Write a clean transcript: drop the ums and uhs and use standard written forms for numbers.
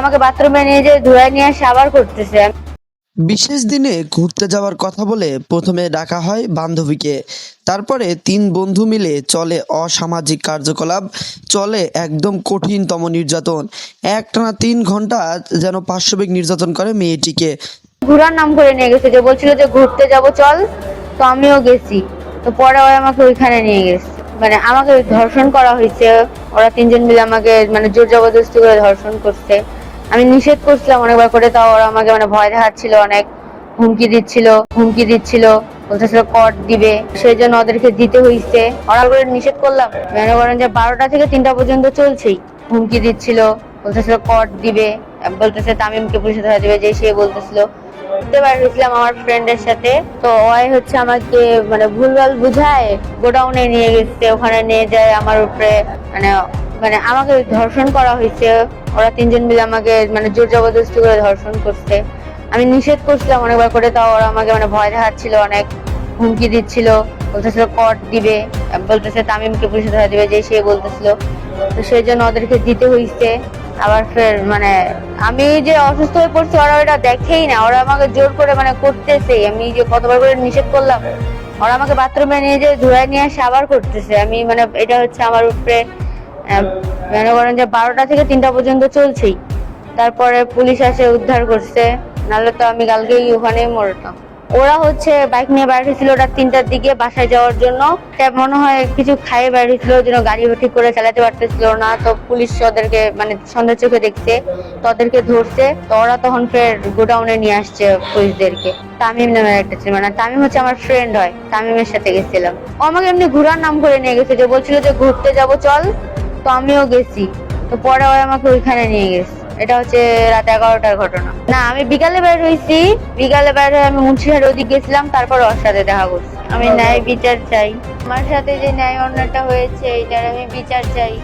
আমাকে বাথরুমে নিয়ে যেয়ে ধুয়ে নিয়ে এসে আবার করতেছে। বিশেষ দিনে ঘুরতে যাওয়ার কথা বলে প্রথমে ডাকা হয় বান্ধবীকে, তারপরে তিন বন্ধু মিলে চলে অসামাজিক কার্যকলাপ, চলে একদম কঠিনতম নির্যাতন। একটানা 3 ঘন্টা যেন পাশবিক নির্যাতন করে মেয়েটিকে। ঘোরার নাম করে নিয়ে গেছে, যে বলছিল যে ঘুরতে যাব চল, তো আমিও গেছি। তো পরে ওরা আমাকে ওইখানে নিয়ে গেছে, মানে আমাকে ধর্ষণ করা হয়েছে। ওরা তিনজন মিলে আমাকে মানে জোর জবরদস্তি করে ধর্ষণ করছে। আমি নিষেধ করছিলাম অনেকবার করে, তাও ওরা আমাকে মানে ভয় দেখাচ্ছিল, অনেক হুমকি দিচ্ছিল, বলতেছিল কর দিবে, সেই জন্য ওদেরকে দিতে হইছে। ওরা করে নিষেধ করলাম, মনে করেন যে 12টা থেকে 3টা পর্যন্ত চলছেই। হুমকি দিচ্ছিল, বলতেছিল কর দিবে, বলতেছে তামিমকে পুলিশে ধরা দিবে, যে সে বলতেছিল। ঘুরতে বের হয়েছিলাম আমার ফ্রেন্ডের সাথে, তো ওই হচ্ছে আমাকে মানে ভুলভাল বুঝায় গোডাউনে নিয়ে গেছে। ওখানে নিয়ে যায় আমার উপরে মানে মানে আমাকে ধর্ষণ করা হয়েছে। ওরা তিনজন মিলে আমাকে মানে জোর জবরদস্তি করে ধর্ষণ করছে। আমি নিষেধ করছিলাম অনেকবার করে, তাও ওরা আমাকে মানে ভয় দেখাচ্ছিল, অনেক হুমকি দিচ্ছিল, বলতেছিল কর দিবে, বলতেছে তামিমকে পুলিশে ধরা দিবে, যে সে বলতেছিল। তো সেই জন্য ওদেরকে দিতে হইছে। আবার ফের মানে আমি যে অসুস্থ হয়ে পড়ছি ওরা ওটা দেখেই না, ওরা আমাকে জোর করে মানে করতেছে। আমি যে কতবার করে নিষেধ করলাম, ওরা আমাকে বাথরুমে নিয়ে যেয়ে ধুয়ে নিয়ে এসে আবার করতেছে। আমি মানে এটা হচ্ছে আমার উপরে মনে করেন যে 12টা থেকে 3টা পর্যন্ত চলছেই। তারপরে পুলিশ এসে উদ্ধার করছে, নাহলে তো আমি কালকেই ওখানেই মরতাম। ওরা হচ্ছে বাইক নিয়ে বাইরে হয়েছিল ওটা 3টার দিকে বাসায় যাওয়ার জন্য। মনে হয় কিছু খাইয়ে বাইরে হয়েছিল, ওই জন্য গাড়ি ঠিক করে চালাতে পারতেছিল না। তো পুলিশ ওদেরকে মানে সন্দেহ চোখে দেখছে, তো ওদেরকে ধরছে। তো ওরা তখন ফের গোডাউনে নিয়ে আসছে পুলিশদেরকে। তামিম নামের একটা ছিল, মানে তামিম হচ্ছে আমার ফ্রেন্ড হয়, তামিমের সাথে গেছিলাম। ও আমাকে এমনি ঘোরার নাম করে নিয়ে গেছে, যে বলছিল যে ঘুরতে যাব চল, তো আমিও গেছি। তো পরে ওরা আমাকে ওইখানে নিয়ে গেছে। এটা হচ্ছে রাত 11টার ঘটনা। না, আমি বিকালে বের হয়েছি। বিকালে বের হয়ে আমি মুন্সিহাট ওদিক গেছিলাম, তারপর ওর সাথে দেখা করছি। আমি ন্যায় বিচার চাই। আমার সাথে যে ন্যায় অন্যায়টা হয়েছে এটার আমি বিচার চাই।